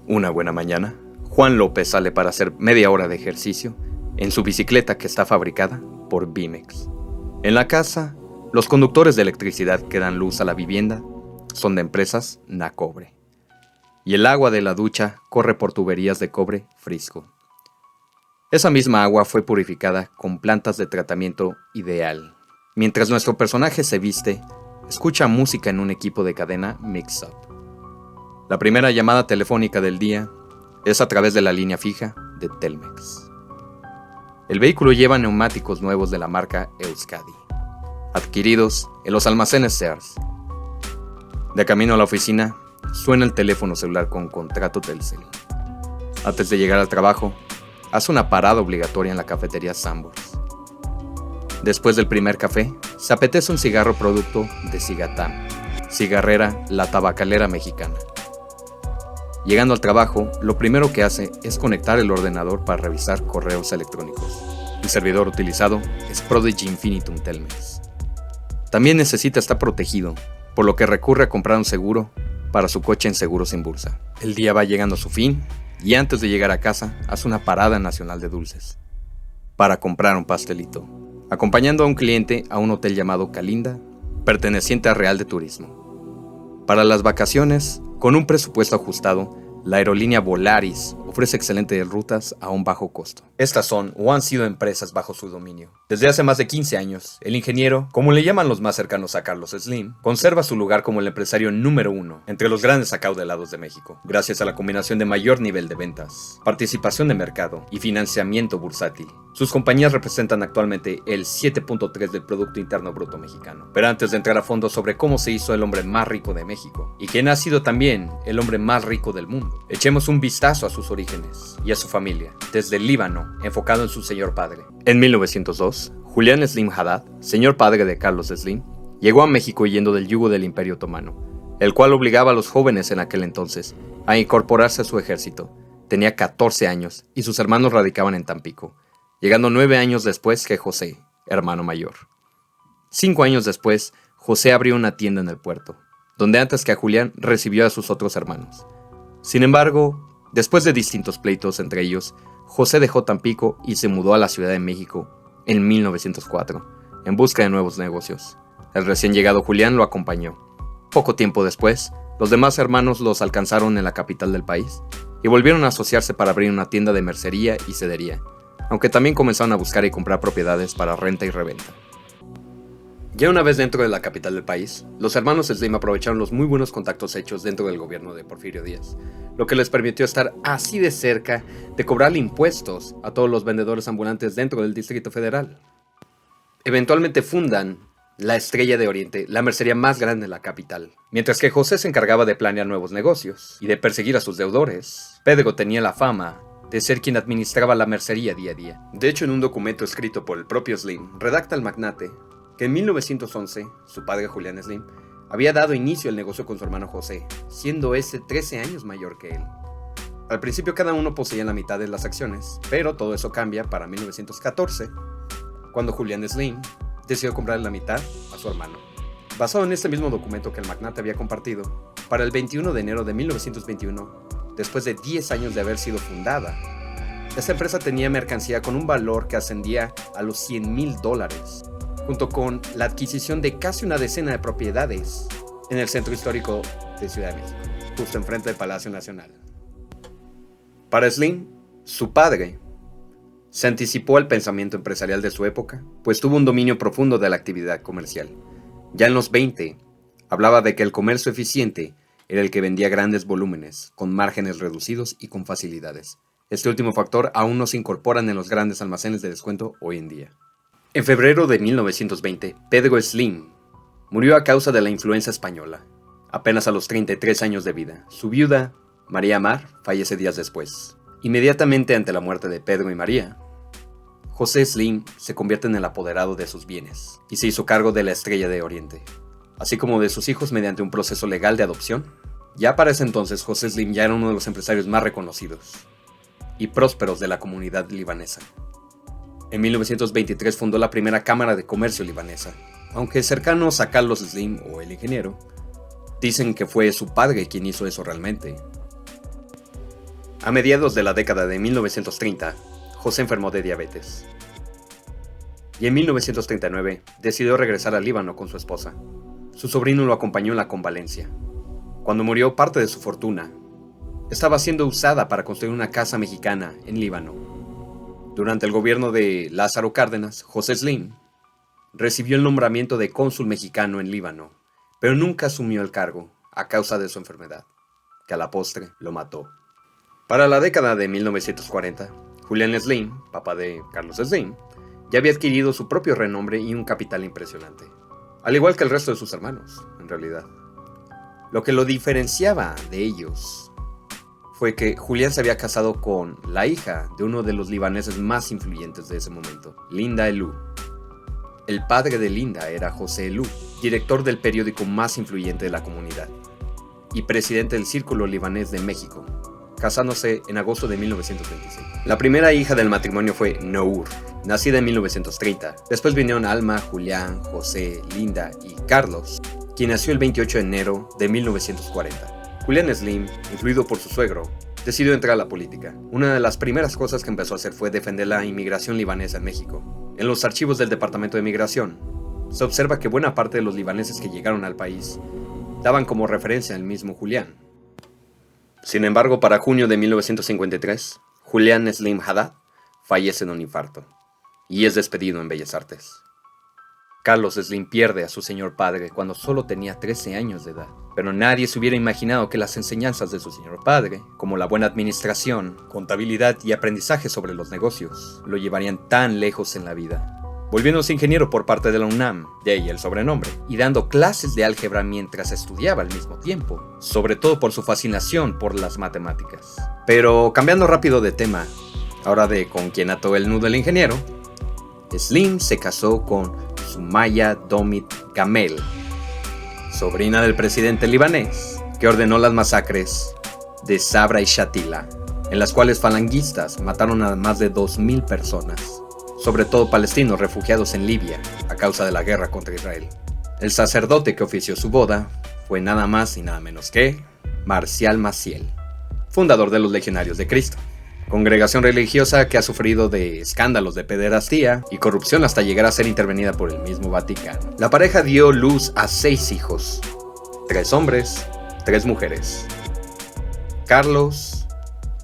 Una buena mañana, Juan López sale para hacer media hora de ejercicio en su bicicleta que está fabricada por Bimex. En la casa, los conductores de electricidad que dan luz a la vivienda son de empresas Nacobre. Y el agua de la ducha corre por tuberías de cobre Frisco. Esa misma agua fue purificada con plantas de tratamiento ideal. Mientras nuestro personaje se viste, escucha música en un equipo de cadena Mix-Up. La primera llamada telefónica del día es a través de la línea fija de Telmex. El vehículo lleva neumáticos nuevos de la marca Euskadi, adquiridos en los almacenes Sears. De camino a la oficina, suena el teléfono celular con contrato Telcel. Antes de llegar al trabajo, hace una parada obligatoria en la cafetería Sambors. Después del primer café, se apetece un cigarro producto de Cigatam, cigarrera La Tabacalera Mexicana. Llegando al trabajo, lo primero que hace es conectar el ordenador para revisar correos electrónicos. El servidor utilizado es Prodigy Infinitum Telmex. También necesita estar protegido, por lo que recurre a comprar un seguro para su coche en Seguros Sin Bursa. El día va llegando a su fin y antes de llegar a casa hace una parada nacional de dulces para comprar un pastelito, acompañando a un cliente a un hotel llamado Calinda, perteneciente a Real de Turismo. Para las vacaciones, con un presupuesto ajustado, la aerolínea Volaris ofrece excelentes rutas a un bajo costo. Estas son o han sido empresas bajo su dominio. Desde hace más de 15 años, el ingeniero, como le llaman los más cercanos a Carlos Slim, conserva su lugar como el empresario número 1 entre los grandes acaudalados de México, gracias a la combinación de mayor nivel de ventas, participación de mercado y financiamiento bursátil. Sus compañías representan actualmente el 7.3 del Producto Interno Bruto mexicano. Pero antes de entrar a fondo sobre cómo se hizo el hombre más rico de México, y quien ha sido también el hombre más rico del mundo, echemos un vistazo a sus orígenes y a su familia, desde el Líbano, enfocado en su señor padre. En 1902, Julián Slim Haddad, señor padre de Carlos Slim, llegó a México huyendo del yugo del Imperio Otomano, el cual obligaba a los jóvenes en aquel entonces a incorporarse a su ejército. Tenía 14 años y sus hermanos radicaban en Tampico, llegando 9 años después que José, hermano mayor. 5 años después, José abrió una tienda en el puerto, donde antes que a Julián recibió a sus otros hermanos. Sin embargo, después de distintos pleitos entre ellos, José dejó Tampico y se mudó a la Ciudad de México en 1904, en busca de nuevos negocios. El recién llegado Julián lo acompañó. Poco tiempo después, los demás hermanos los alcanzaron en la capital del país y volvieron a asociarse para abrir una tienda de mercería y sedería, aunque también comenzaron a buscar y comprar propiedades para renta y reventa. Ya una vez dentro de la capital del país, los hermanos Slim aprovecharon los muy buenos contactos hechos dentro del gobierno de Porfirio Díaz, lo que les permitió estar así de cerca de cobrarle impuestos a todos los vendedores ambulantes dentro del Distrito Federal. Eventualmente fundan la Estrella de Oriente, la mercería más grande de la capital. Mientras que José se encargaba de planear nuevos negocios y de perseguir a sus deudores, Pedro tenía la fama de ser quien administraba la mercería día a día. De hecho, en un documento escrito por el propio Slim, redacta el magnate que en 1911, su padre Julián Slim, había dado inicio al negocio con su hermano José, siendo ese 13 años mayor que él. Al principio cada uno poseía la mitad de las acciones, pero todo eso cambia para 1914, cuando Julián Slim decidió comprarle la mitad a su hermano. Basado en este mismo documento que el magnate había compartido, para el 21 de enero de 1921, después de 10 años de haber sido fundada, esta empresa tenía mercancía con un valor que ascendía a los $100,000, junto con la adquisición de casi una decena de propiedades en el centro histórico de Ciudad de México, justo enfrente del Palacio Nacional. Para Slim, su padre se anticipó al pensamiento empresarial de su época, pues tuvo un dominio profundo de la actividad comercial. Ya en los 20, hablaba de que el comercio eficiente era el que vendía grandes volúmenes, con márgenes reducidos y con facilidades. Este último factor aún no se incorpora en los grandes almacenes de descuento hoy en día. En febrero de 1920, Pedro Slim murió a causa de la influenza española, apenas a los 33 años de vida. Su viuda, María Mar, fallece días después. Inmediatamente ante la muerte de Pedro y María, José Slim se convierte en el apoderado de sus bienes y se hizo cargo de la Estrella de Oriente, así como de sus hijos mediante un proceso legal de adopción. Ya para ese entonces, José Slim ya era uno de los empresarios más reconocidos y prósperos de la comunidad libanesa. En 1923 fundó la primera Cámara de Comercio libanesa, aunque cercanos a Carlos Slim o el ingeniero, dicen que fue su padre quien hizo eso realmente. A mediados de la década de 1930, José enfermó de diabetes. Y en 1939 decidió regresar al Líbano con su esposa. Su sobrino lo acompañó en la convalencia. Cuando murió, parte de su fortuna estaba siendo usada para construir una casa mexicana en Líbano. Durante el gobierno de Lázaro Cárdenas, José Slim recibió el nombramiento de cónsul mexicano en Líbano, pero nunca asumió el cargo a causa de su enfermedad, que a la postre lo mató. Para la década de 1940, Julián Slim, papá de Carlos Slim, ya había adquirido su propio renombre y un capital impresionante, al igual que el resto de sus hermanos, en realidad. Lo que lo diferenciaba de ellos fue que Julián se había casado con la hija de uno de los libaneses más influyentes de ese momento, Linda Elou. El padre de Linda era José Elou, director del periódico más influyente de la comunidad y presidente del Círculo Libanés de México, casándose en agosto de 1926. La primera hija del matrimonio fue Nour, nacida en 1930. Después vinieron Alma, Julián, José, Linda y Carlos, quien nació el 28 de enero de 1940. Julián Slim, influido por su suegro, decidió entrar a la política. Una de las primeras cosas que empezó a hacer fue defender la inmigración libanesa en México. En los archivos del Departamento de Migración, se observa que buena parte de los libaneses que llegaron al país daban como referencia al mismo Julián. Sin embargo, para junio de 1953, Julián Slim Haddad fallece de un infarto y es despedido en Bellas Artes. Carlos Slim pierde a su señor padre cuando solo tenía 13 años de edad, pero nadie se hubiera imaginado que las enseñanzas de su señor padre, como la buena administración, contabilidad y aprendizaje sobre los negocios, lo llevarían tan lejos en la vida. Volviéndose ingeniero por parte de la UNAM, de ahí el sobrenombre, y dando clases de álgebra mientras estudiaba al mismo tiempo, sobre todo por su fascinación por las matemáticas. Pero cambiando rápido de tema, ahora de con quién ató el nudo el ingeniero, Slim se casó con Sumaya Domit Gamel, sobrina del presidente libanés, que ordenó las masacres de Sabra y Shatila, en las cuales falangistas mataron a más de 2,000 personas, sobre todo palestinos refugiados en Libia a causa de la guerra contra Israel. El sacerdote que ofició su boda fue nada más y nada menos que Marcial Maciel, fundador de los Legionarios de Cristo, congregación religiosa que ha sufrido de escándalos de pederastía y corrupción hasta llegar a ser intervenida por el mismo Vaticano. La pareja dio luz a 6 hijos, 3 hombres, 3 mujeres: Carlos,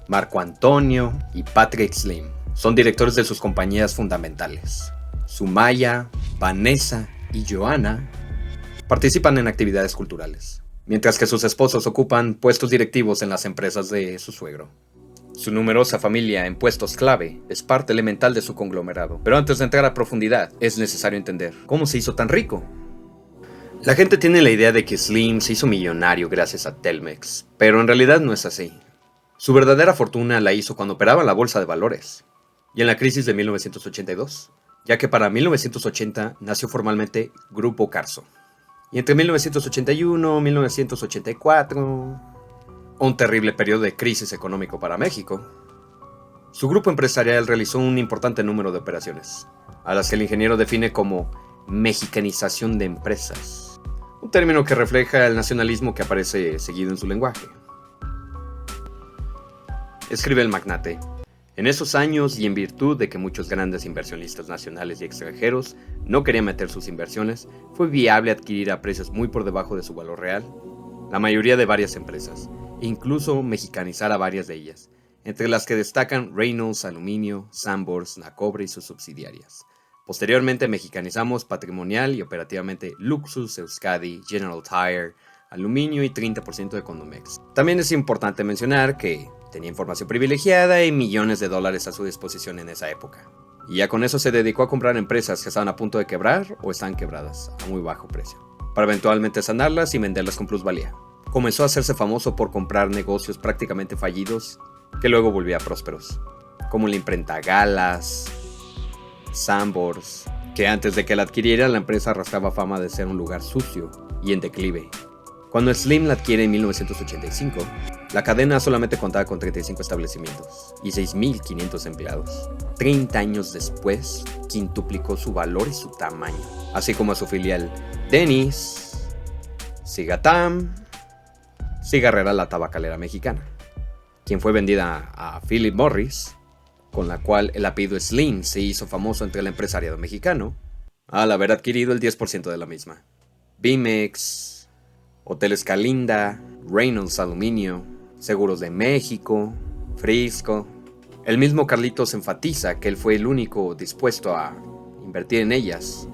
Marco Antonio y Patrick Slim. Son directores de sus compañías fundamentales. Sumaya, Vanessa y Johanna participan en actividades culturales, mientras que sus esposos ocupan puestos directivos en las empresas de su suegro. Su numerosa familia en puestos clave es parte elemental de su conglomerado. Pero antes de entrar a profundidad, es necesario entender cómo se hizo tan rico. La gente tiene la idea de que Slim se hizo millonario gracias a Telmex, pero en realidad no es así. Su verdadera fortuna la hizo cuando operaba en la bolsa de valores y en la crisis de 1982, ya que para 1980 nació formalmente Grupo Carso. Y entre 1981 y 1984... un terrible periodo de crisis económico para México, su grupo empresarial realizó un importante número de operaciones, a las que el ingeniero define como mexicanización de empresas, un término que refleja el nacionalismo que aparece seguido en su lenguaje. Escribe el magnate: en esos años y en virtud de que muchos grandes inversionistas nacionales y extranjeros no querían meter sus inversiones, fue viable adquirir a precios muy por debajo de su valor real la mayoría de varias empresas, e incluso mexicanizar a varias de ellas, entre las que destacan Reynolds Aluminio, Sanborns, Nacobre y sus subsidiarias. Posteriormente mexicanizamos patrimonial y operativamente Luxus, Euskadi, General Tire, Aluminio y 30% de Condomex. También es importante mencionar que tenía información privilegiada y millones de dólares a su disposición en esa época. Y ya con eso se dedicó a comprar empresas que estaban a punto de quebrar o están quebradas a muy bajo precio, para eventualmente sanarlas y venderlas con plusvalía. Comenzó a hacerse famoso por comprar negocios prácticamente fallidos que luego volvía prósperos, como la imprenta Galas, Sanborns, que antes de que la adquiriera la empresa arrastraba fama de ser un lugar sucio y en declive. Cuando Slim la adquiere en 1985, la cadena solamente contaba con 35 establecimientos y 6,500 empleados. 30 años después, quintuplicó su valor y su tamaño, así como a su filial Denny's, Cigatam, Cigarrera la tabacalera mexicana, quien fue vendida a Philip Morris, con la cual el apellido Slim se hizo famoso entre el empresariado mexicano, al haber adquirido el 10% de la misma. Bimex, Hoteles Calinda, Reynolds Aluminio, Seguros de México, Frisco. El mismo Carlitos enfatiza que él fue el único dispuesto a invertir en ellas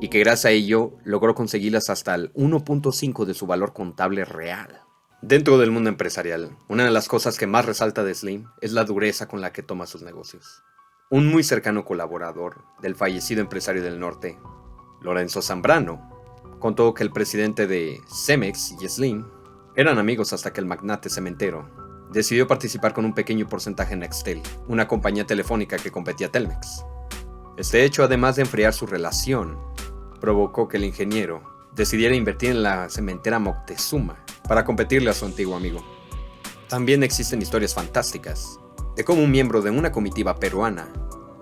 y que gracias a ello logró conseguirlas hasta el 1.5 de su valor contable real. Dentro del mundo empresarial, una de las cosas que más resalta de Slim es la dureza con la que toma sus negocios. Un muy cercano colaborador del fallecido empresario del norte, Lorenzo Zambrano, contó que el presidente de Cemex y Slim eran amigos hasta que el magnate cementero decidió participar con un pequeño porcentaje en Nextel, una compañía telefónica que competía a Telmex. Este hecho, además de enfriar su relación, provocó que el ingeniero decidiera invertir en la cementera Moctezuma para competirle a su antiguo amigo. También existen historias fantásticas de cómo un miembro de una comitiva peruana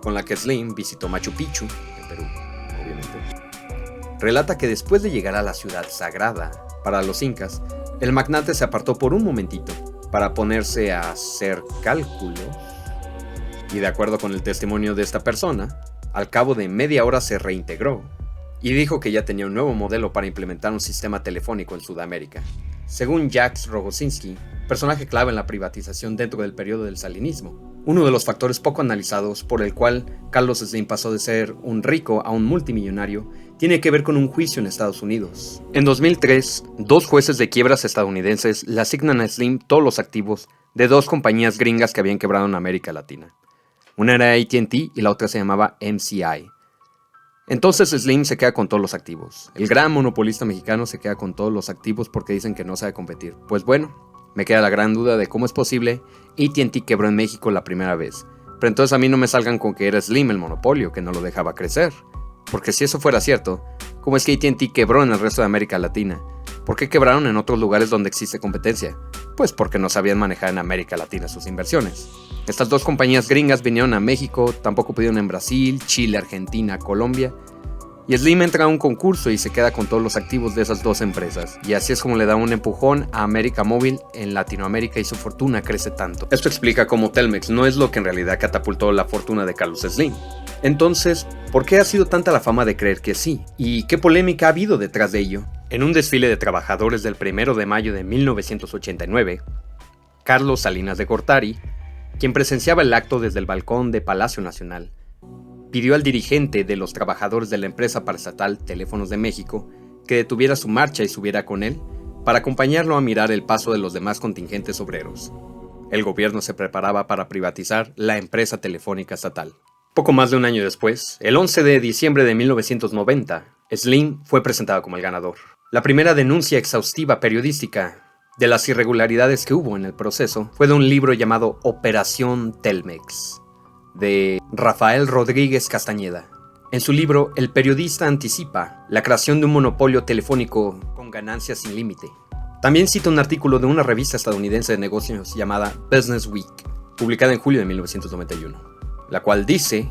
con la que Slim visitó Machu Picchu, en Perú, obviamente, relata que después de llegar a la ciudad sagrada para los incas, el magnate se apartó por un momentito para ponerse a hacer cálculos y, de acuerdo con el testimonio de esta persona, al cabo de media hora se reintegró y dijo que ya tenía un nuevo modelo para implementar un sistema telefónico en Sudamérica. Según Jacques Rogozinski, personaje clave en la privatización dentro del periodo del salinismo, uno de los factores poco analizados por el cual Carlos Slim pasó de ser un rico a un multimillonario tiene que ver con un juicio en Estados Unidos. En 2003, dos jueces de quiebras estadounidenses le asignan a Slim todos los activos de dos compañías gringas que habían quebrado en América Latina. Una era AT&T y la otra se llamaba MCI. Entonces Slim se queda con todos los activos. El gran monopolista mexicano se queda con todos los activos porque dicen que no sabe competir. Pues bueno, me queda la gran duda de cómo es posible. AT&T quebró en México la primera vez. Pero entonces a mí no me salgan con que era Slim el monopolio, que no lo dejaba crecer. Porque si eso fuera cierto, ¿cómo es que AT&T quebró en el resto de América Latina? ¿Por qué quebraron en otros lugares donde existe competencia? Pues porque no sabían manejar en América Latina sus inversiones. Estas dos compañías gringas vinieron a México, tampoco pudieron en Brasil, Chile, Argentina, Colombia. Y Slim entra a un concurso y se queda con todos los activos de esas dos empresas. Y así es como le da un empujón a América Móvil en Latinoamérica y su fortuna crece tanto. Esto explica cómo Telmex no es lo que en realidad catapultó la fortuna de Carlos Slim. Entonces, ¿por qué ha sido tanta la fama de creer que sí? ¿Y qué polémica ha habido detrás de ello? En un desfile de trabajadores del 1 de mayo de 1989, Carlos Salinas de Gortari, quien presenciaba el acto desde el balcón de Palacio Nacional, pidió al dirigente de los trabajadores de la empresa paraestatal Teléfonos de México que detuviera su marcha y subiera con él para acompañarlo a mirar el paso de los demás contingentes obreros. El gobierno se preparaba para privatizar la empresa telefónica estatal. Poco más de un año después, el 11 de diciembre de 1990, Slim fue presentado como el ganador. La primera denuncia exhaustiva periodística de las irregularidades que hubo en el proceso fue de un libro llamado Operación Telmex, de Rafael Rodríguez Castañeda. En su libro, el periodista anticipa la creación de un monopolio telefónico con ganancias sin límite. También cita un artículo de una revista estadounidense de negocios llamada Business Week, publicada en julio de 1991, la cual dice: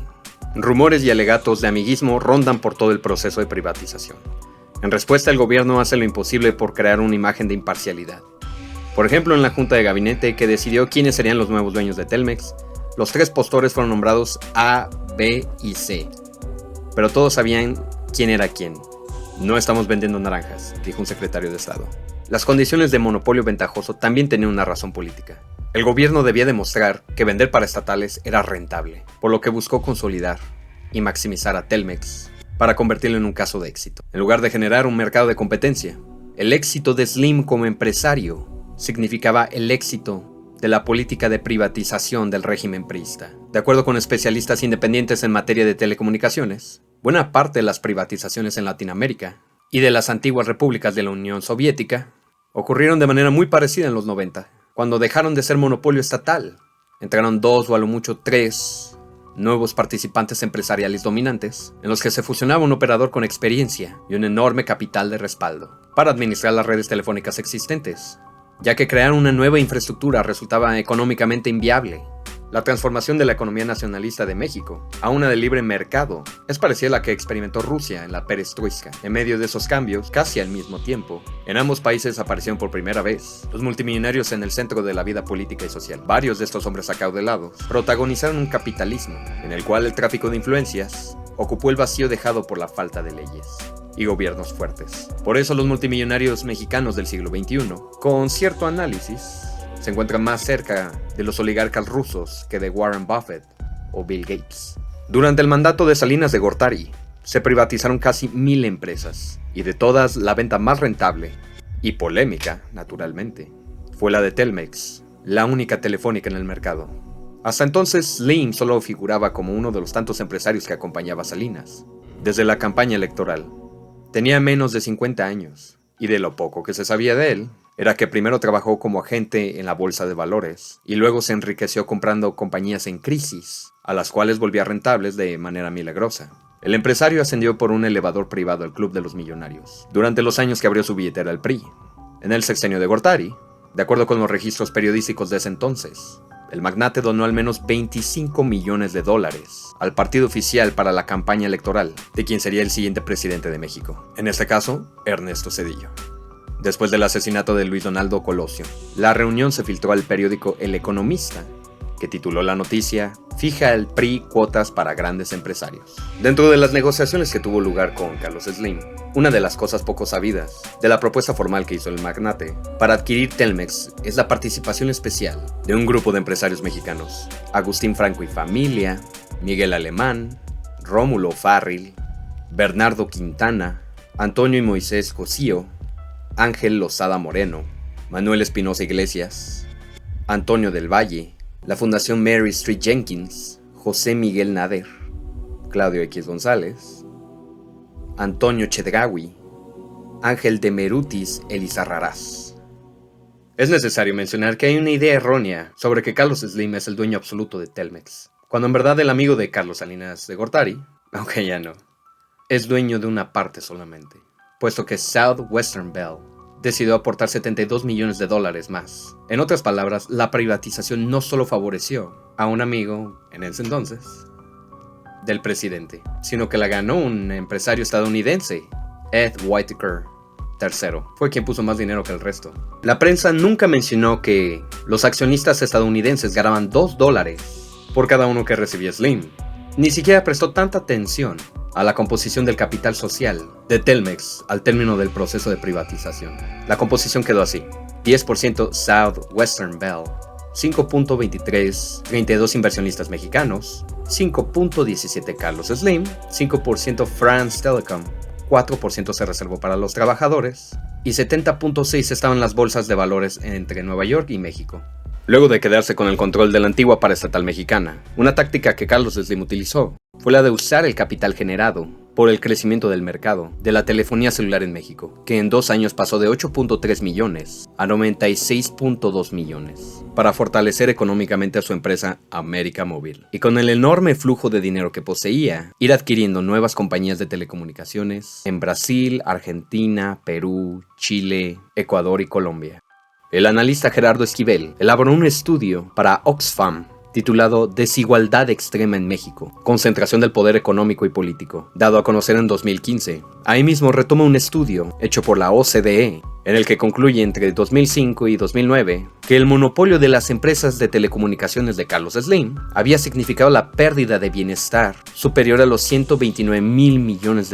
rumores y alegatos de amiguismo rondan por todo el proceso de privatización. En respuesta, el gobierno hace lo imposible por crear una imagen de imparcialidad. Por ejemplo, en la junta de gabinete que decidió quiénes serían los nuevos dueños de Telmex, los tres postores fueron nombrados A, B y C. Pero todos sabían quién era quién. No estamos vendiendo naranjas, dijo un secretario de Estado. Las condiciones de monopolio ventajoso también tenían una razón política. El gobierno debía demostrar que vender para estatales era rentable, por lo que buscó consolidar y maximizar a Telmex para convertirlo en un caso de éxito, en lugar de generar un mercado de competencia. El éxito de Slim como empresario significaba el éxito de la política de privatización del régimen priista. De acuerdo con especialistas independientes en materia de telecomunicaciones, buena parte de las privatizaciones en Latinoamérica y de las antiguas repúblicas de la Unión Soviética ocurrieron de manera muy parecida en los 90, cuando dejaron de ser monopolio estatal. Entraron 2 o a lo mucho 3 nuevos participantes empresariales dominantes, en los que se fusionaba un operador con experiencia y un enorme capital de respaldo para administrar las redes telefónicas existentes, ya que crear una nueva infraestructura resultaba económicamente inviable. La transformación de la economía nacionalista de México a una de libre mercado es parecida a la que experimentó Rusia en la perestroika. En medio de esos cambios, casi al mismo tiempo, en ambos países aparecieron por primera vez los multimillonarios en el centro de la vida política y social. Varios de estos hombres acaudalados protagonizaron un capitalismo en el cual el tráfico de influencias ocupó el vacío dejado por la falta de leyes y gobiernos fuertes. Por eso los multimillonarios mexicanos del siglo XXI, con cierto análisis, se encuentran más cerca de los oligarcas rusos que de Warren Buffett o Bill Gates. Durante el mandato de Salinas de Gortari, se privatizaron casi 1000 empresas, y de todas la venta más rentable, y polémica, naturalmente, fue la de Telmex, la única telefónica en el mercado. Hasta entonces, Slim solo figuraba como uno de los tantos empresarios que acompañaba a Salinas desde la campaña electoral. Tenía menos de 50 años, y de lo poco que se sabía de él, era que primero trabajó como agente en la bolsa de valores, y luego se enriqueció comprando compañías en crisis, a las cuales volvía rentables de manera milagrosa. El empresario ascendió por un elevador privado al Club de los Millonarios, durante los años que abrió su billetera al PRI. En el sexenio de Gortari, de acuerdo con los registros periodísticos de ese entonces, el magnate donó al menos $25 millones al partido oficial para la campaña electoral de quien sería el siguiente presidente de México, en este caso, Ernesto Zedillo. Después del asesinato de Luis Donaldo Colosio, la reunión se filtró al periódico El Economista, que tituló la noticia "Fija el PRI cuotas para grandes empresarios". Dentro de las negociaciones que tuvo lugar con Carlos Slim, una de las cosas poco sabidas de la propuesta formal que hizo el magnate para adquirir Telmex es la participación especial de un grupo de empresarios mexicanos: Agustín Franco y familia, Miguel Alemán, Rómulo Farril, Bernardo Quintana, Antonio y Moisés Cosío, Ángel Lozada Moreno, Manuel Espinosa Iglesias, Antonio del Valle, la Fundación Mary Street Jenkins, José Miguel Nader, Claudio X González, Antonio Chedraui, Ángel de Merutis Elizarrarás. Es necesario mencionar que hay una idea errónea sobre que Carlos Slim es el dueño absoluto de Telmex, cuando en verdad el amigo de Carlos Salinas de Gortari, aunque ya no, es dueño de una parte solamente, puesto que Southwestern Bell decidió aportar $72 millones más. En otras palabras, la privatización no solo favoreció a un amigo, en ese entonces, del presidente, sino que la ganó un empresario estadounidense, Ed Whitaker III. Fue quien puso más dinero que el resto. La prensa nunca mencionó que los accionistas estadounidenses ganaban $2 por cada uno que recibía Slim. Ni siquiera prestó tanta atención a la composición del capital social de Telmex al término del proceso de privatización. La composición quedó así: 10% Southwestern Bell, 5.23 32 inversionistas mexicanos, 5.17 Carlos Slim, 5% France Telecom, 4% se reservó para los trabajadores y 70.6 estaban en las bolsas de valores entre Nueva York y México. Luego de quedarse con el control de la antigua paraestatal mexicana, una táctica que Carlos Slim utilizó fue la de usar el capital generado por el crecimiento del mercado de la telefonía celular en México, que en 2 años pasó de 8.3 millones a 96.2 millones, para fortalecer económicamente a su empresa América Móvil, y con el enorme flujo de dinero que poseía, ir adquiriendo nuevas compañías de telecomunicaciones en Brasil, Argentina, Perú, Chile, Ecuador y Colombia. El analista Gerardo Esquivel elaboró un estudio para Oxfam titulado Desigualdad extrema en México, concentración del poder económico y político, dado a conocer en 2015. Ahí mismo retoma un estudio hecho por la OCDE, en el que concluye entre 2005 y 2009 que el monopolio de las empresas de telecomunicaciones de Carlos Slim había significado la pérdida de bienestar superior a los $129 mil millones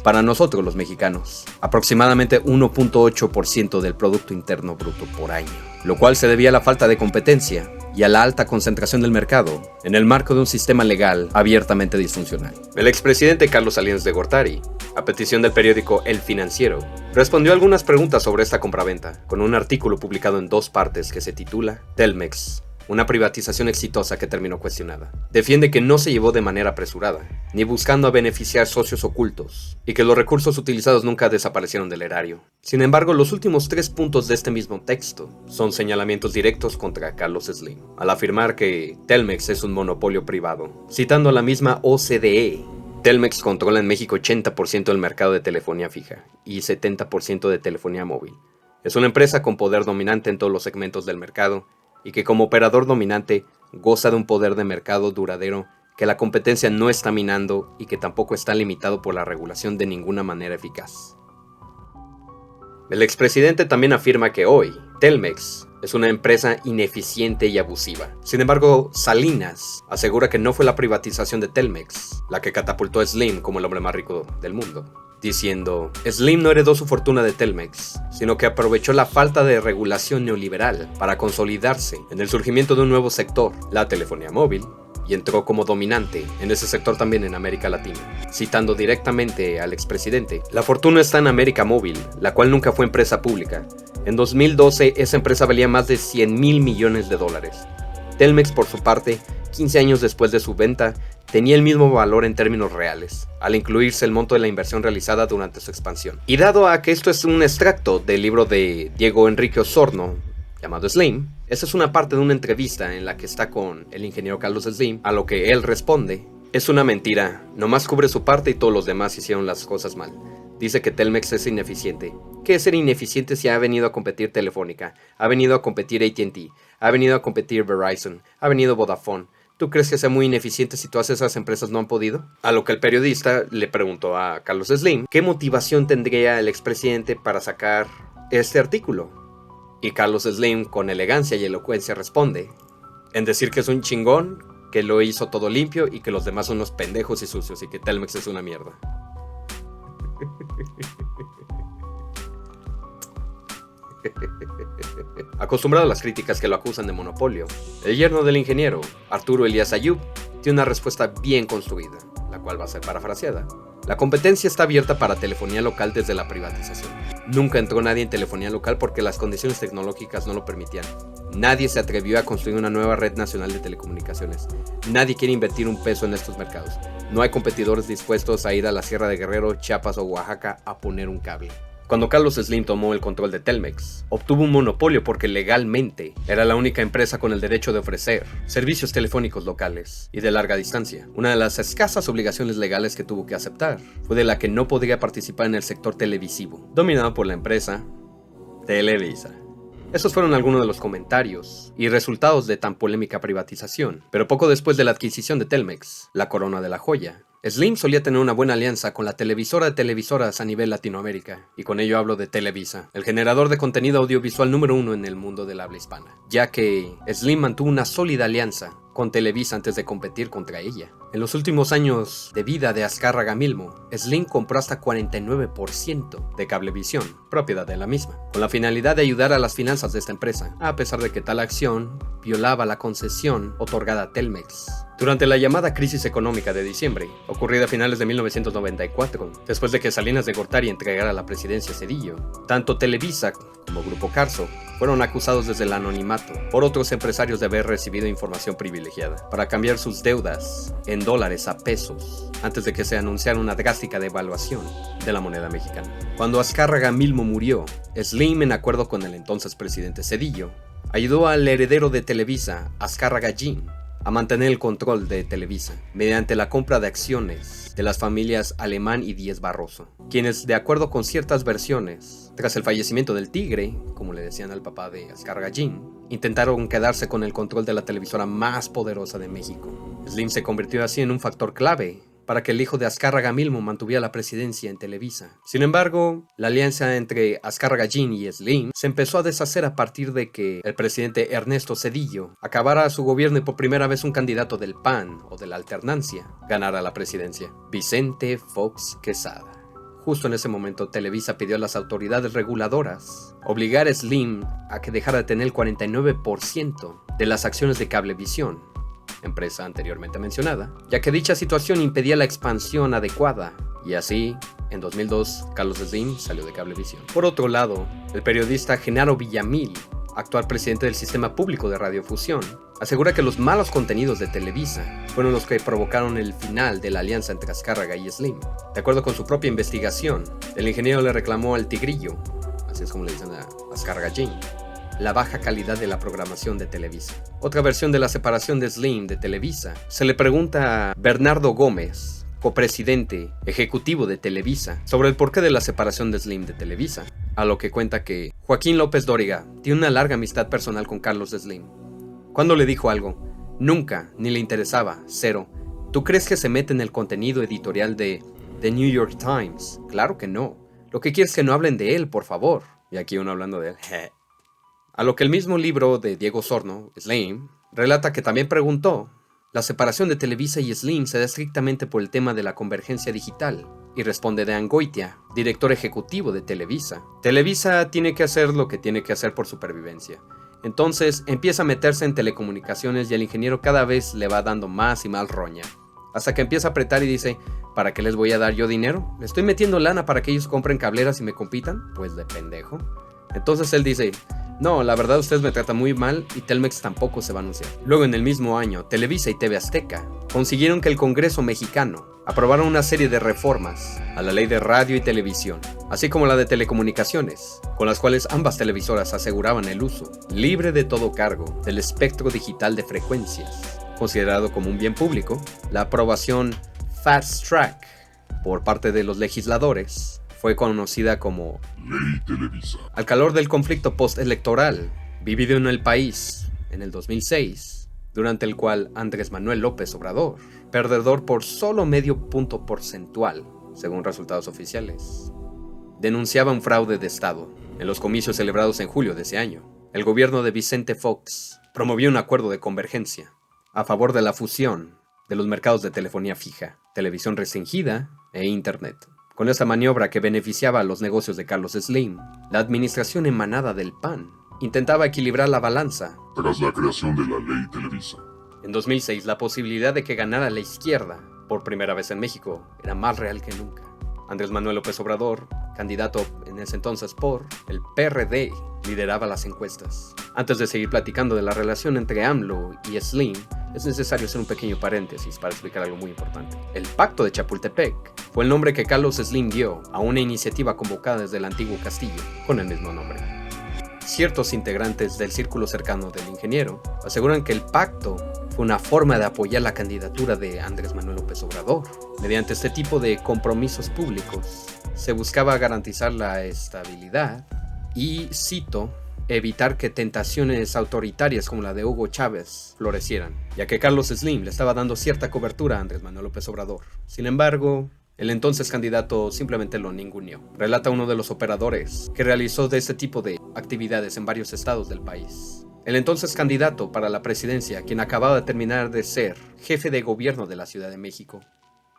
para nosotros los mexicanos, aproximadamente 1.8% del Producto Interno Bruto por año, lo cual se debía a la falta de competencia y a la alta concentración del mercado en el marco de un sistema legal abiertamente disfuncional. El expresidente Carlos Salinas de Gortari, a petición del periódico El Financiero, respondió a algunas preguntas sobre esta compraventa con un artículo publicado en 2 partes que se titula Telmex, una privatización exitosa que terminó cuestionada. Defiende que no se llevó de manera apresurada, ni buscando a beneficiar socios ocultos, y que los recursos utilizados nunca desaparecieron del erario. Sin embargo, los últimos 3 puntos de este mismo texto son señalamientos directos contra Carlos Slim, al afirmar que Telmex es un monopolio privado. Citando a la misma OCDE, Telmex controla en México 80% del mercado de telefonía fija y 70% de telefonía móvil. Es una empresa con poder dominante en todos los segmentos del mercado, y que como operador dominante goza de un poder de mercado duradero que la competencia no está minando y que tampoco está limitado por la regulación de ninguna manera eficaz. El expresidente también afirma que hoy, Telmex es una empresa ineficiente y abusiva. Sin embargo, Salinas asegura que no fue la privatización de Telmex la que catapultó a Slim como el hombre más rico del mundo, diciendo: Slim no heredó su fortuna de Telmex, sino que aprovechó la falta de regulación neoliberal para consolidarse en el surgimiento de un nuevo sector, la telefonía móvil, y entró como dominante en ese sector también en América Latina. Citando directamente al expresidente: la fortuna está en América Móvil, la cual nunca fue empresa pública. En 2012 esa empresa valía más de 100,000 millones de dólares. Telmex, por su parte, 15 años después de su venta, tenía el mismo valor en términos reales, al incluirse el monto de la inversión realizada durante su expansión. Y dado a que esto es un extracto del libro de Diego Enrique Osorno, llamado Slim, esa es una parte de una entrevista en la que está con el ingeniero Carlos Slim, a lo que él responde: es una mentira, nomás cubre su parte y todos los demás hicieron las cosas mal. Dice que Telmex es ineficiente. ¿Qué es ser ineficiente si ha venido a competir Telefónica, ha venido a competir AT&T, ha venido a competir Verizon, ha venido Vodafone? ¿Tú crees que sea muy ineficiente si todas esas empresas no han podido? A lo que el periodista le preguntó a Carlos Slim qué motivación tendría el expresidente para sacar este artículo. Y Carlos Slim, con elegancia y elocuencia, responde en decir que es un chingón, que lo hizo todo limpio y que los demás son unos pendejos y sucios y que Telmex es una mierda. Acostumbrado a las críticas que lo acusan de monopolio, el yerno del ingeniero, Arturo Elías Ayub, tiene una respuesta bien construida, la cual va a ser parafraseada. La competencia está abierta para telefonía local desde la privatización. Nunca entró nadie en telefonía local porque las condiciones tecnológicas no lo permitían. Nadie se atrevió a construir una nueva red nacional de telecomunicaciones. Nadie quiere invertir un peso en estos mercados. No hay competidores dispuestos a ir a la Sierra de Guerrero, Chiapas o Oaxaca a poner un cable. Cuando Carlos Slim tomó el control de Telmex, obtuvo un monopolio porque legalmente era la única empresa con el derecho de ofrecer servicios telefónicos locales y de larga distancia. Una de las escasas obligaciones legales que tuvo que aceptar fue de la que no podría participar en el sector televisivo, dominado por la empresa Televisa. Esos fueron algunos de los comentarios y resultados de tan polémica privatización, pero poco después de la adquisición de Telmex, la corona de la joya, Slim solía tener una buena alianza con la televisora de televisoras a nivel Latinoamérica, y con ello hablo de Televisa, el generador de contenido audiovisual número 1 en el mundo del habla hispana, ya que Slim mantuvo una sólida alianza con Televisa antes de competir contra ella. En los últimos años de vida de Azcárraga Milmo, Slim compró hasta 49% de Cablevisión, propiedad de la misma, con la finalidad de ayudar a las finanzas de esta empresa, a pesar de que tal acción violaba la concesión otorgada a Telmex. Durante la llamada crisis económica de diciembre, ocurrida a finales de 1994, después de que Salinas de Gortari entregara la presidencia a Zedillo, tanto Televisa como Grupo Carso fueron acusados desde el anonimato por otros empresarios de haber recibido información privilegiada para cambiar sus deudas en dólares a pesos antes de que se anunciara una drástica devaluación de la moneda mexicana. Cuando Azcárraga Milmo murió, Slim, en acuerdo con el entonces presidente Zedillo, ayudó al heredero de Televisa, Azcárraga Jin, a mantener el control de Televisa mediante la compra de acciones de las familias Alemán y Díez Barroso, quienes, de acuerdo con ciertas versiones, tras el fallecimiento del Tigre, como le decían al papá de Azcárraga Jin, intentaron quedarse con el control de la televisora más poderosa de México. Slim se convirtió así en un factor clave para que el hijo de Azcárraga Milmo mantuviera la presidencia en Televisa. Sin embargo, la alianza entre Azcárraga Jin y Slim se empezó a deshacer a partir de que el presidente Ernesto Zedillo acabara su gobierno y por primera vez un candidato del PAN o de la alternancia ganara la presidencia, Vicente Fox Quesada. Justo en ese momento, Televisa pidió a las autoridades reguladoras obligar a Slim a que dejara de tener el 49% de las acciones de Cablevisión, empresa anteriormente mencionada, ya que dicha situación impedía la expansión adecuada, y así, en 2002, Carlos Slim salió de Cablevisión. Por otro lado, el periodista Genaro Villamil, actual presidente del Sistema Público de Radiofusión, asegura que los malos contenidos de Televisa fueron los que provocaron el final de la alianza entre Azcárraga y Slim. De acuerdo con su propia investigación, el ingeniero le reclamó al Tigrillo, así es como le dicen a Azcárraga Jin, la baja calidad de la programación de Televisa. Otra versión de la separación de Slim de Televisa se le pregunta a Bernardo Gómez, copresidente ejecutivo de Televisa, sobre el porqué de la separación de Slim de Televisa, a lo que cuenta que Joaquín López Dóriga tiene una larga amistad personal con Carlos Slim. Cuando le dijo algo, Nunca, ni le interesaba, cero. ¿Tú crees que se mete en el contenido editorial de The New York Times? Claro que no. Lo que quiere es que no hablen de él, por favor. Y aquí uno hablando de él. A lo que el mismo libro de Diego Osorno, Slim, relata que también preguntó: la separación de Televisa y Slim se da estrictamente por el tema de la convergencia digital. Y responde Dean Goitia, director ejecutivo de Televisa. Televisa tiene que hacer lo que tiene que hacer por supervivencia. Entonces empieza a meterse en telecomunicaciones y el ingeniero cada vez le va dando más y más roña. Hasta que empieza a apretar y dice: ¿para qué les voy a dar yo dinero? ¿Le estoy metiendo lana para que ellos compren cableras y me compitan? Pues de pendejo. Entonces él dice: no, la verdad ustedes me tratan muy mal y Telmex tampoco se va a anunciar. Luego en el mismo año, Televisa y TV Azteca consiguieron que el Congreso mexicano aprobara una serie de reformas a la ley de radio y televisión, así como la de telecomunicaciones, con las cuales ambas televisoras aseguraban el uso libre de todo cargo del espectro digital de frecuencias, considerado como un bien público. La aprobación Fast Track por parte de los legisladores fue conocida como Ley Televisa. Al calor del conflicto postelectoral vivido en el país en el 2006, durante el cual Andrés Manuel López Obrador, perdedor por solo medio punto porcentual, según resultados oficiales, denunciaba un fraude de Estado. En los comicios celebrados en julio de ese año, el gobierno de Vicente Fox promovió un acuerdo de convergencia a favor de la fusión de los mercados de telefonía fija, televisión restringida e Internet. Con esta maniobra que beneficiaba a los negocios de Carlos Slim, la administración emanada del PAN intentaba equilibrar la balanza tras la creación de la Ley Televisa. En 2006, la posibilidad de que ganara la izquierda por primera vez en México era más real que nunca. Andrés Manuel López Obrador, candidato en ese entonces por el PRD, lideraba las encuestas. Antes de seguir platicando de la relación entre AMLO y Slim, es necesario hacer un pequeño paréntesis para explicar algo muy importante. El Pacto de Chapultepec fue el nombre que Carlos Slim dio a una iniciativa convocada desde el antiguo castillo, con el mismo nombre. Ciertos integrantes del círculo cercano del ingeniero aseguran que el pacto fue una forma de apoyar la candidatura de Andrés Manuel López Obrador. Mediante este tipo de compromisos públicos, se buscaba garantizar la estabilidad y, cito, evitar que tentaciones autoritarias como la de Hugo Chávez florecieran, ya que Carlos Slim le estaba dando cierta cobertura a Andrés Manuel López Obrador. Sin embargo, el entonces candidato simplemente lo ninguneó. Relata uno de los operadores que realizó de este tipo de actividades en varios estados del país. El entonces candidato para la presidencia, quien acababa de terminar de ser jefe de gobierno de la Ciudad de México,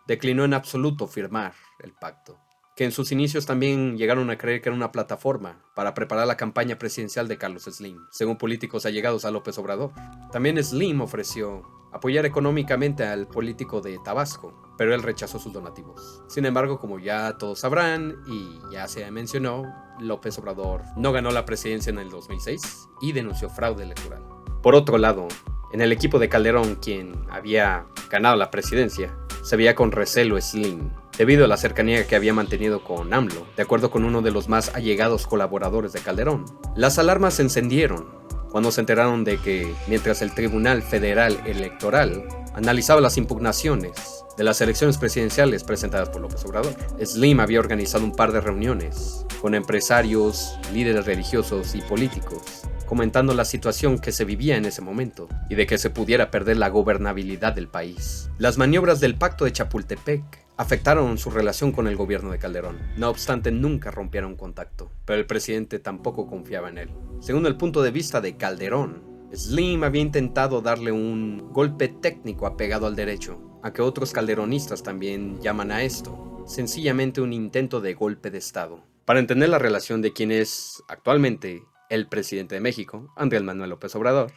declinó en absoluto firmar el pacto, que en sus inicios también llegaron a creer que era una plataforma para preparar la campaña presidencial de Carlos Slim, según políticos allegados a López Obrador. También Slim ofreció apoyar económicamente al político de Tabasco, pero él rechazó sus donativos. Sin embargo, como ya todos sabrán y ya se mencionó, López Obrador no ganó la presidencia en el 2006 y denunció fraude electoral. Por otro lado, en el equipo de Calderón, quien había ganado la presidencia, se veía con recelo Slim, debido a la cercanía que había mantenido con AMLO, de acuerdo con uno de los más allegados colaboradores de Calderón. Las alarmas se encendieron cuando se enteraron de que, mientras el Tribunal Federal Electoral analizaba las impugnaciones de las elecciones presidenciales presentadas por López Obrador, Slim había organizado un par de reuniones con empresarios, líderes religiosos y políticos, comentando la situación que se vivía en ese momento y de que se pudiera perder la gobernabilidad del país. Las maniobras del Pacto de Chapultepec afectaron su relación con el gobierno de Calderón. No obstante, nunca rompieron contacto, pero el presidente tampoco confiaba en él. Según el punto de vista de Calderón, Slim había intentado darle un golpe técnico apegado al derecho, aunque otros calderonistas también llaman a esto sencillamente un intento de golpe de Estado. Para entender la relación de quien es actualmente el presidente de México, Andrés Manuel López Obrador,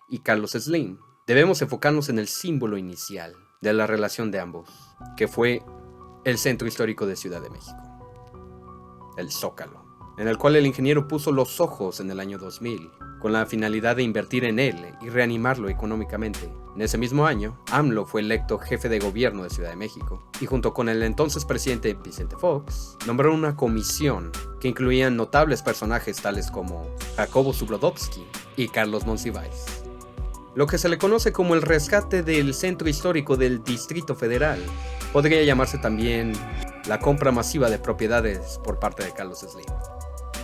y Carlos Slim, debemos enfocarnos en el símbolo inicial de la relación de ambos, que fue el centro histórico de Ciudad de México, el Zócalo, en el cual el ingeniero puso los ojos en el año 2000, con la finalidad de invertir en él y reanimarlo económicamente. En ese mismo año, AMLO fue electo jefe de gobierno de Ciudad de México, y junto con el entonces presidente Vicente Fox, nombraron una comisión que incluía notables personajes tales como Jacobo Zabludovsky y Carlos Monsiváis. Lo que se le conoce como el rescate del centro histórico del Distrito Federal podría llamarse también la compra masiva de propiedades por parte de Carlos Slim,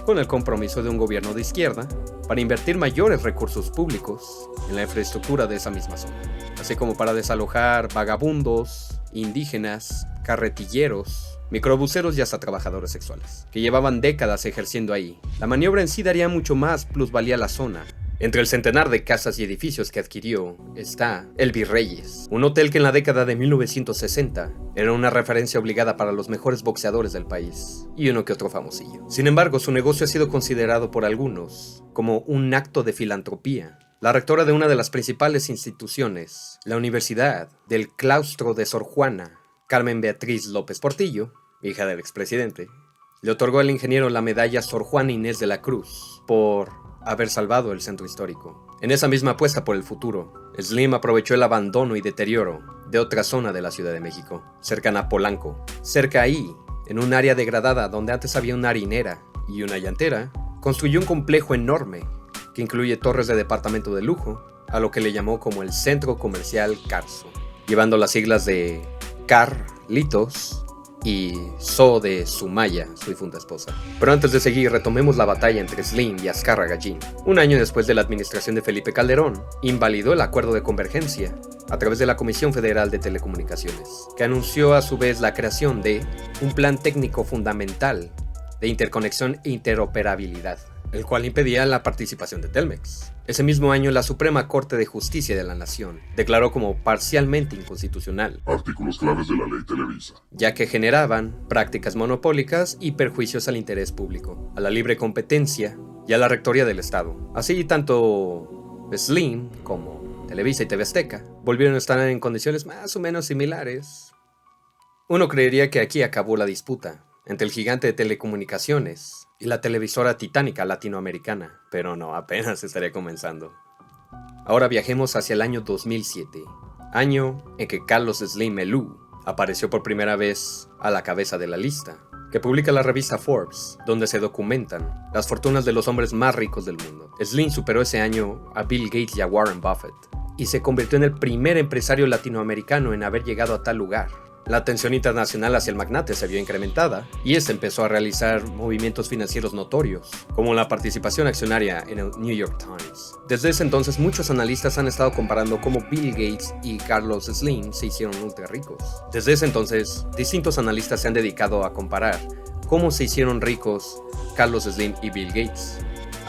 con el compromiso de un gobierno de izquierda para invertir mayores recursos públicos en la infraestructura de esa misma zona, así como para desalojar vagabundos, indígenas, carretilleros, microbuseros y hasta trabajadores sexuales, que llevaban décadas ejerciendo ahí. La maniobra en sí daría mucho más plusvalía a la zona. Entre el centenar de casas y edificios que adquirió está el Virreyes, un hotel que en la década de 1960 era una referencia obligada para los mejores boxeadores del país, y uno que otro famosillo. Sin embargo, su negocio ha sido considerado por algunos como un acto de filantropía. La rectora de una de las principales instituciones, la Universidad del Claustro de Sor Juana, Carmen Beatriz López Portillo, hija del expresidente, le otorgó al ingeniero la medalla Sor Juana Inés de la Cruz por haber salvado el centro histórico. En esa misma apuesta por el futuro, Slim aprovechó el abandono y deterioro de otra zona de la Ciudad de México, cercana a Polanco. Cerca ahí, en un área degradada donde antes había una harinera y una llantera, construyó un complejo enorme que incluye torres de departamento de lujo, a lo que le llamó como el Centro Comercial Carso, llevando las siglas de Carlitos y So de Sumaya, su difunta esposa. Pero antes de seguir, retomemos la batalla entre Slim y Azcárraga Gin. Un año después de la administración de Felipe Calderón, invalidó el acuerdo de convergencia a través de la Comisión Federal de Telecomunicaciones, que anunció a su vez la creación de un plan técnico fundamental de interconexión e interoperabilidad, el cual impedía la participación de Telmex. Ese mismo año, la Suprema Corte de Justicia de la Nación declaró como parcialmente inconstitucional artículos claves de la Ley Televisa, ya que generaban prácticas monopólicas y perjuicios al interés público, a la libre competencia y a la rectoría del Estado. Así, tanto Slim como Televisa y TV Azteca volvieron a estar en condiciones más o menos similares. Uno creería que aquí acabó la disputa entre el gigante de telecomunicaciones y la televisora titánica latinoamericana, pero no, apenas estaría comenzando. Ahora viajemos hacia el año 2007, año en que Carlos Slim Helú apareció por primera vez a la cabeza de la lista, que publica la revista Forbes, donde se documentan las fortunas de los hombres más ricos del mundo. Slim superó ese año a Bill Gates y a Warren Buffett, y se convirtió en el primer empresario latinoamericano en haber llegado a tal lugar. La atención internacional hacia el magnate se vio incrementada, y este empezó a realizar movimientos financieros notorios, como la participación accionaria en el New York Times. Desde ese entonces, muchos analistas han estado comparando cómo Bill Gates y Carlos Slim se hicieron ultra ricos. Desde ese entonces, distintos analistas se han dedicado a comparar cómo se hicieron ricos Carlos Slim y Bill Gates,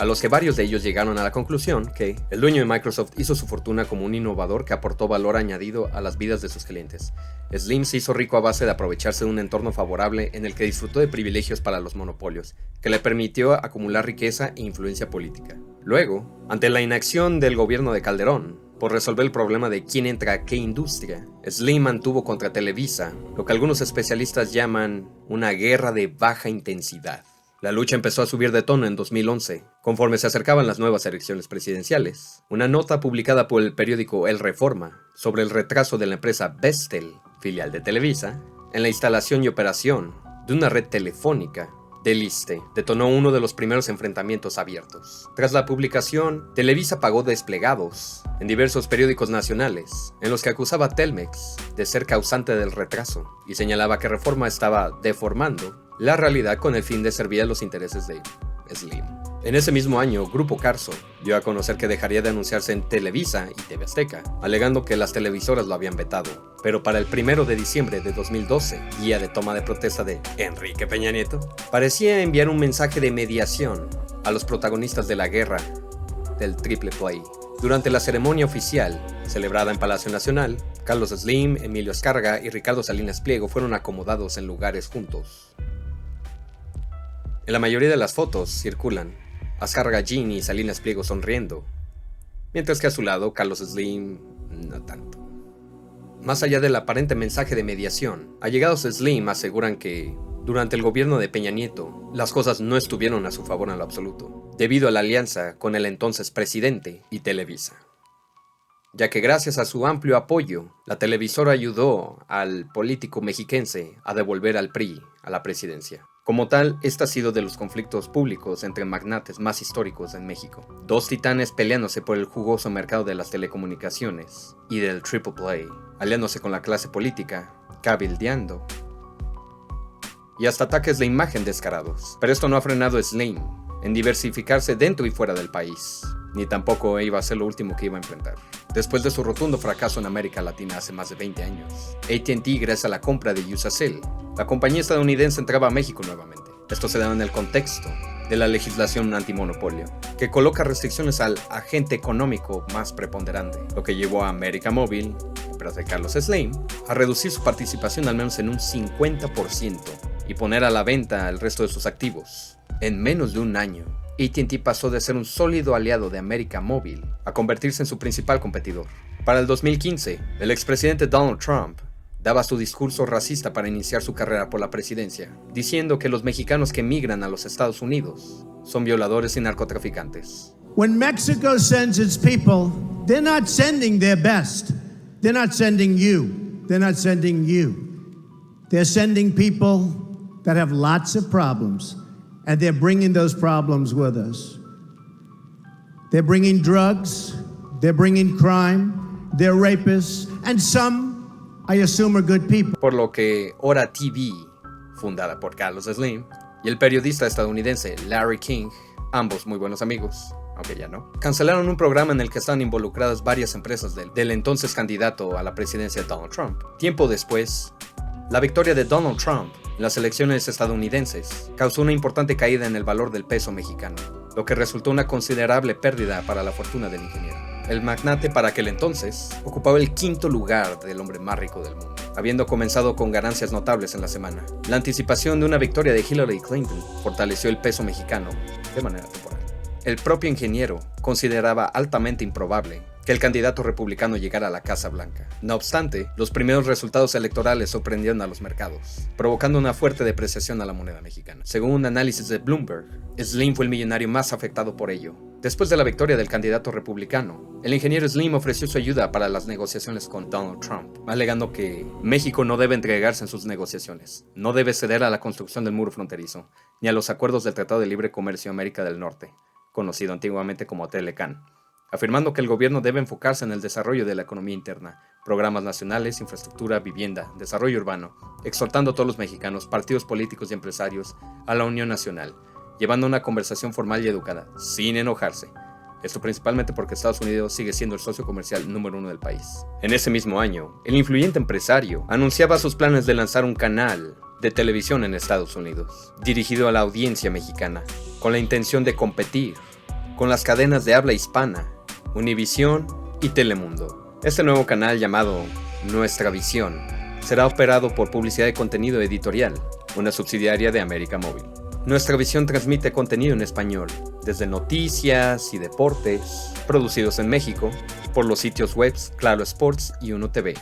a los que varios de ellos llegaron a la conclusión que el dueño de Microsoft hizo su fortuna como un innovador que aportó valor añadido a las vidas de sus clientes. Slim se hizo rico a base de aprovecharse de un entorno favorable en el que disfrutó de privilegios para los monopolios, que le permitió acumular riqueza e influencia política. Luego, ante la inacción del gobierno de Calderón por resolver el problema de quién entra a qué industria, Slim mantuvo contra Televisa lo que algunos especialistas llaman una guerra de baja intensidad. La lucha empezó a subir de tono en 2011, conforme se acercaban las nuevas elecciones presidenciales. Una nota publicada por el periódico El Reforma sobre el retraso de la empresa Vestel, filial de Televisa, en la instalación y operación de una red telefónica del ISSSTE, detonó uno de los primeros enfrentamientos abiertos. Tras la publicación, Televisa pagó desplegados en diversos periódicos nacionales, en los que acusaba a Telmex de ser causante del retraso, y señalaba que Reforma estaba deformando la realidad con el fin de servir a los intereses de Slim. En ese mismo año, Grupo Carso dio a conocer que dejaría de anunciarse en Televisa y TV Azteca, alegando que las televisoras lo habían vetado. Pero para el 1 de diciembre de 2012, día de toma de protesta de Enrique Peña Nieto, parecía enviar un mensaje de mediación a los protagonistas de la guerra del Triple Play. Durante la ceremonia oficial, celebrada en Palacio Nacional, Carlos Slim, Emilio Azcárraga y Ricardo Salinas Pliego fueron acomodados en lugares juntos. En la mayoría de las fotos circulan Azcárraga Gin y Salinas Pliego sonriendo, mientras que a su lado Carlos Slim no tanto. Más allá del aparente mensaje de mediación, allegados a Slim aseguran que durante el gobierno de Peña Nieto las cosas no estuvieron a su favor en lo absoluto, debido a la alianza con el entonces presidente y Televisa, ya que gracias a su amplio apoyo, la televisora ayudó al político mexiquense a devolver al PRI a la presidencia. Como tal, este ha sido de los conflictos públicos entre magnates más históricos en México. Dos titanes peleándose por el jugoso mercado de las telecomunicaciones y del Triple Play, aliándose con la clase política, cabildeando, y hasta ataques de imagen descarados. Pero esto no ha frenado a Slim en diversificarse dentro y fuera del país, ni tampoco iba a ser lo último que iba a enfrentar. Después de su rotundo fracaso en América Latina hace más de 20 años, AT&T, gracias a la compra de Usacell, la compañía estadounidense entraba a México nuevamente. Esto se da en el contexto de la legislación antimonopolio, que coloca restricciones al agente económico más preponderante, lo que llevó a América Móvil, empresa de Carlos Slim, a reducir su participación al menos en un 50% y poner a la venta el resto de sus activos. En menos de un año, AT&T pasó de ser un sólido aliado de América Móvil a convertirse en su principal competidor. Para el 2015, el expresidente Donald Trump daba su discurso racista para iniciar su carrera por la presidencia, diciendo que los mexicanos que emigran a los Estados Unidos son violadores y narcotraficantes. When Mexico sends its people, they're not sending their best. They're not sending you. They're not sending you. They're sending people that have lots of problems, and they're bringing those problems with us. They're bringing drugs, they're bringing crime, they're rapists, and some, I assume, are good people. Por lo que Hora TV, fundada por Carlos Slim, y el periodista estadounidense Larry King, ambos muy buenos amigos, aunque ya no, cancelaron un programa en el que estaban involucradas varias empresas del entonces candidato a la presidencia Donald Trump. Tiempo después, la victoria de Donald Trump en las elecciones estadounidenses causó una importante caída en el valor del peso mexicano, lo que resultó una considerable pérdida para la fortuna del ingeniero. El magnate para aquel entonces ocupaba el quinto lugar del hombre más rico del mundo, habiendo comenzado con ganancias notables en la semana. La anticipación de una victoria de Hillary Clinton fortaleció el peso mexicano de manera temporal. El propio ingeniero consideraba altamente improbable que el candidato republicano llegara a la Casa Blanca. No obstante, los primeros resultados electorales sorprendieron a los mercados, provocando una fuerte depreciación a la moneda mexicana. Según un análisis de Bloomberg, Slim fue el millonario más afectado por ello. Después de la victoria del candidato republicano, el ingeniero Slim ofreció su ayuda para las negociaciones con Donald Trump, alegando que México no debe entregarse en sus negociaciones, no debe ceder a la construcción del muro fronterizo, ni a los acuerdos del Tratado de Libre Comercio América del Norte, conocido antiguamente como Telecan, afirmando que el gobierno debe enfocarse en el desarrollo de la economía interna, programas nacionales, infraestructura, vivienda, desarrollo urbano, exhortando a todos los mexicanos, partidos políticos y empresarios a la unión nacional, llevando una conversación formal y educada, sin enojarse. Esto principalmente porque Estados Unidos sigue siendo el socio comercial número 1 del país. En ese mismo año, el influyente empresario anunciaba sus planes de lanzar un canal de televisión en Estados Unidos, dirigido a la audiencia mexicana, con la intención de competir con las cadenas de habla hispana, Univisión y Telemundo. Este nuevo canal, llamado Nuestra Visión, será operado por Publicidad de Contenido Editorial, una subsidiaria de América Móvil. Nuestra Visión transmite contenido en español, desde noticias y deportes, producidos en México, por los sitios web Claro Sports y Uno TV,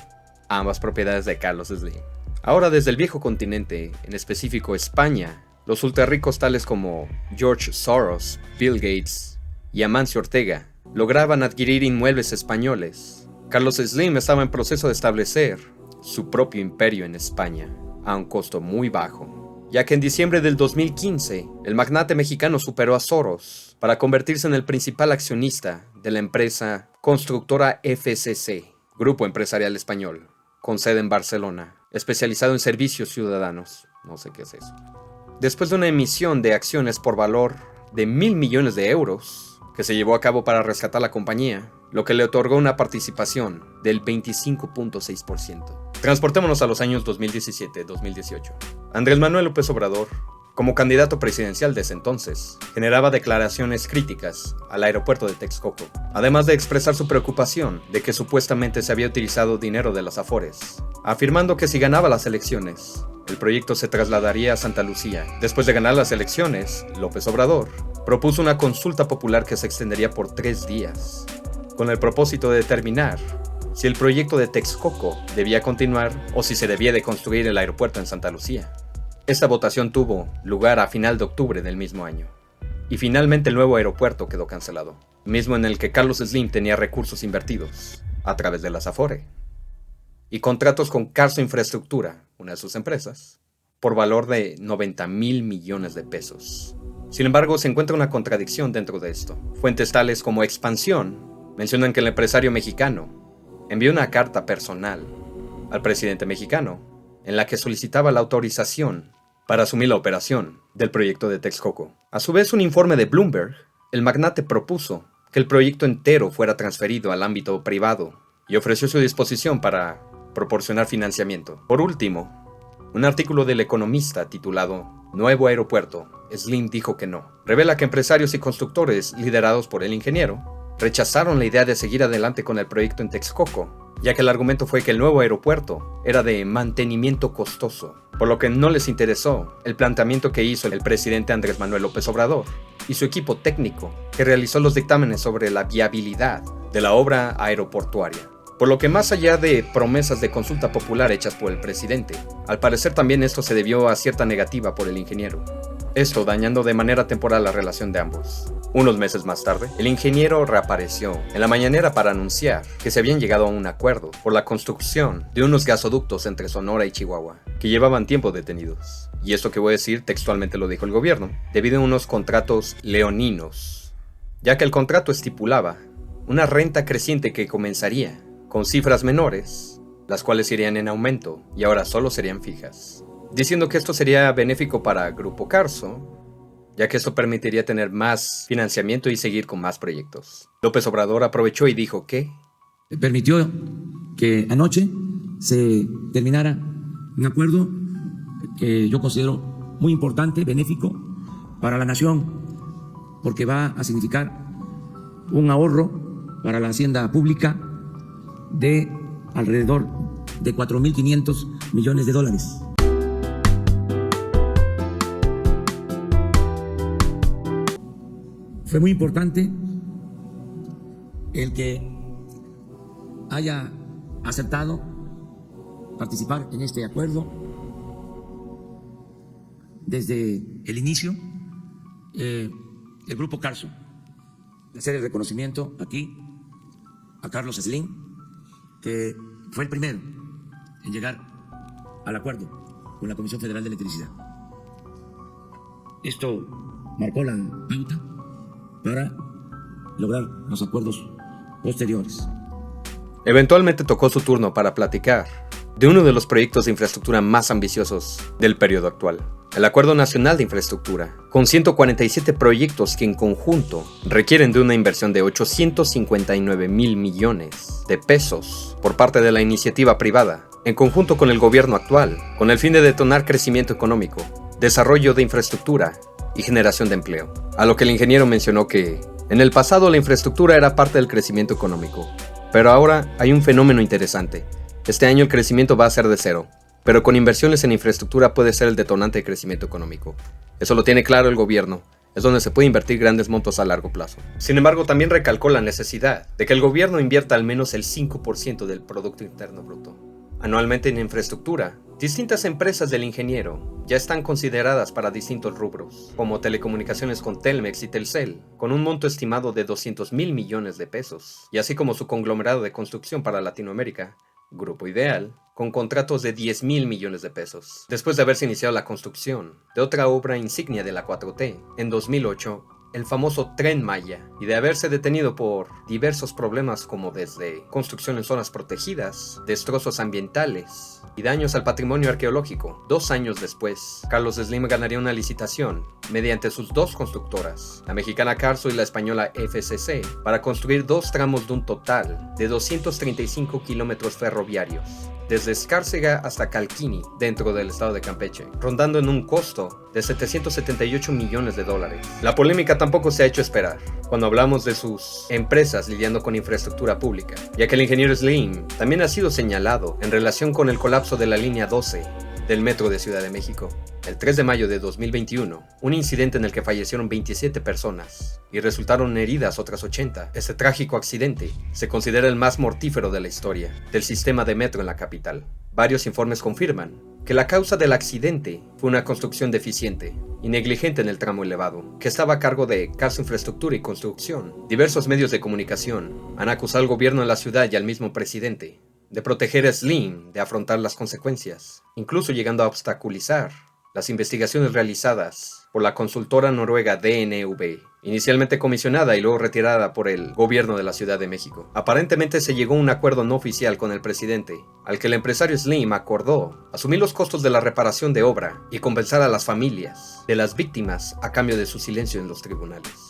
ambas propiedades de Carlos Slim. Ahora desde el viejo continente, en específico España, los ultrarricos tales como George Soros, Bill Gates y Amancio Ortega lograban adquirir inmuebles españoles. Carlos Slim estaba en proceso de establecer su propio imperio en España, a un costo muy bajo, ya que en diciembre del 2015, el magnate mexicano superó a Soros para convertirse en el principal accionista de la empresa constructora FCC, Grupo Empresarial Español, con sede en Barcelona, especializado en servicios ciudadanos. No sé qué es eso. Después de una emisión de acciones por valor de 1.000 millones de euros, que se llevó a cabo para rescatar la compañía, lo que le otorgó una participación del 25.6%. Transportémonos a los años 2017-2018. Andrés Manuel López Obrador, como candidato presidencial de ese entonces, generaba declaraciones críticas al aeropuerto de Texcoco, además de expresar su preocupación de que supuestamente se había utilizado dinero de las Afores, afirmando que si ganaba las elecciones, el proyecto se trasladaría a Santa Lucía. Después de ganar las elecciones, López Obrador propuso una consulta popular que se extendería por 3 días, con el propósito de determinar si el proyecto de Texcoco debía continuar o si se debía de construir el aeropuerto en Santa Lucía. Esta votación tuvo lugar a final de octubre del mismo año, y finalmente el nuevo aeropuerto quedó cancelado, mismo en el que Carlos Slim tenía recursos invertidos a través de las Afore y contratos con Carso Infraestructura, una de sus empresas, por valor de 90,000 millones de pesos. Sin embargo, se encuentra una contradicción dentro de esto. Fuentes tales como Expansión mencionan que el empresario mexicano envió una carta personal al presidente mexicano en la que solicitaba la autorización para asumir la operación del proyecto de Texcoco. A su vez, un informe de Bloomberg, el magnate propuso que el proyecto entero fuera transferido al ámbito privado y ofreció su disposición para proporcionar financiamiento. Por último, un artículo del Economista titulado Nuevo aeropuerto, Slim dijo que no. Revela que empresarios y constructores liderados por el ingeniero rechazaron la idea de seguir adelante con el proyecto en Texcoco, ya que el argumento fue que el nuevo aeropuerto era de mantenimiento costoso, por lo que no les interesó el planteamiento que hizo el presidente Andrés Manuel López Obrador y su equipo técnico, que realizó los dictámenes sobre la viabilidad de la obra aeroportuaria. Por lo que más allá de promesas de consulta popular hechas por el presidente, al parecer también esto se debió a cierta negativa por el ingeniero, esto dañando de manera temporal la relación de ambos. Unos meses más tarde, el ingeniero reapareció en la mañanera para anunciar que se habían llegado a un acuerdo por la construcción de unos gasoductos entre Sonora y Chihuahua, que llevaban tiempo detenidos. Y esto que voy a decir textualmente lo dijo el gobierno, debido a unos contratos leoninos, ya que el contrato estipulaba una renta creciente que comenzaría con cifras menores, las cuales irían en aumento y ahora solo serían fijas, diciendo que esto sería benéfico para Grupo Carso, ya que esto permitiría tener más financiamiento y seguir con más proyectos. López Obrador aprovechó y dijo que permitió que anoche se terminara un acuerdo que yo considero muy importante, benéfico para la nación, porque va a significar un ahorro para la hacienda pública de alrededor de 4.500 millones de dólares. Fue muy importante el que haya aceptado participar en este acuerdo desde el inicio. El Grupo Carso, hacer el reconocimiento aquí a Carlos Slim, que fue el primero en llegar al acuerdo con la Comisión Federal de Electricidad. Esto marcó la pauta para lograr los acuerdos posteriores. Eventualmente tocó su turno para platicar de uno de los proyectos de infraestructura más ambiciosos del periodo actual, el Acuerdo Nacional de Infraestructura, con 147 proyectos que en conjunto requieren de una inversión de 859,000 millones de pesos por parte de la iniciativa privada, en conjunto con el gobierno actual, con el fin de detonar crecimiento económico, desarrollo de infraestructura y generación de empleo. A lo que el ingeniero mencionó que en el pasado la infraestructura era parte del crecimiento económico, pero ahora hay un fenómeno interesante. Este año el crecimiento va a ser de cero, pero con inversiones en infraestructura puede ser el detonante de crecimiento económico. Eso lo tiene claro el gobierno, es donde se puede invertir grandes montos a largo plazo. Sin embargo, también recalcó la necesidad de que el gobierno invierta al menos el 5% del Producto Interno Bruto anualmente en infraestructura. Distintas empresas del ingeniero ya están consideradas para distintos rubros, como telecomunicaciones con Telmex y Telcel, con un monto estimado de 200,000 millones de pesos, y así como su conglomerado de construcción para Latinoamérica, Grupo Ideal, con contratos de 10,000 millones de pesos. Después de haberse iniciado la construcción de otra obra insignia de la 4T, en 2008, el famoso Tren Maya, y de haberse detenido por diversos problemas como desde construcción en zonas protegidas, destrozos ambientales y daños al patrimonio arqueológico. 2 años después, Carlos Slim ganaría una licitación mediante sus dos constructoras, la mexicana Carso y la española FCC, para construir 2 tramos de un total de 235 kilómetros ferroviarios, desde Escárcega hasta Calquini, dentro del estado de Campeche, rondando en un costo de 778 millones de dólares. La polémica tampoco se ha hecho esperar cuando hablamos de sus empresas lidiando con infraestructura pública, ya que el ingeniero Slim también ha sido señalado en relación con el colapso de la línea 12 del metro de Ciudad de México. El 3 de mayo de 2021, un incidente en el que fallecieron 27 personas y resultaron heridas otras 80. Este trágico accidente se considera el más mortífero de la historia del sistema de metro en la capital. Varios informes confirman que la causa del accidente fue una construcción deficiente y negligente en el tramo elevado, que estaba a cargo de Carso Infraestructura y Construcción. Diversos medios de comunicación han acusado al gobierno de la ciudad y al mismo presidente de proteger a Slim de afrontar las consecuencias, incluso llegando a obstaculizar las investigaciones realizadas por la consultora noruega DNV inicialmente comisionada y luego retirada por el gobierno de la Ciudad de México. Aparentemente se llegó a un acuerdo no oficial con el presidente, al que el empresario Slim acordó asumir los costos de la reparación de obra y compensar a las familias de las víctimas a cambio de su silencio en los tribunales.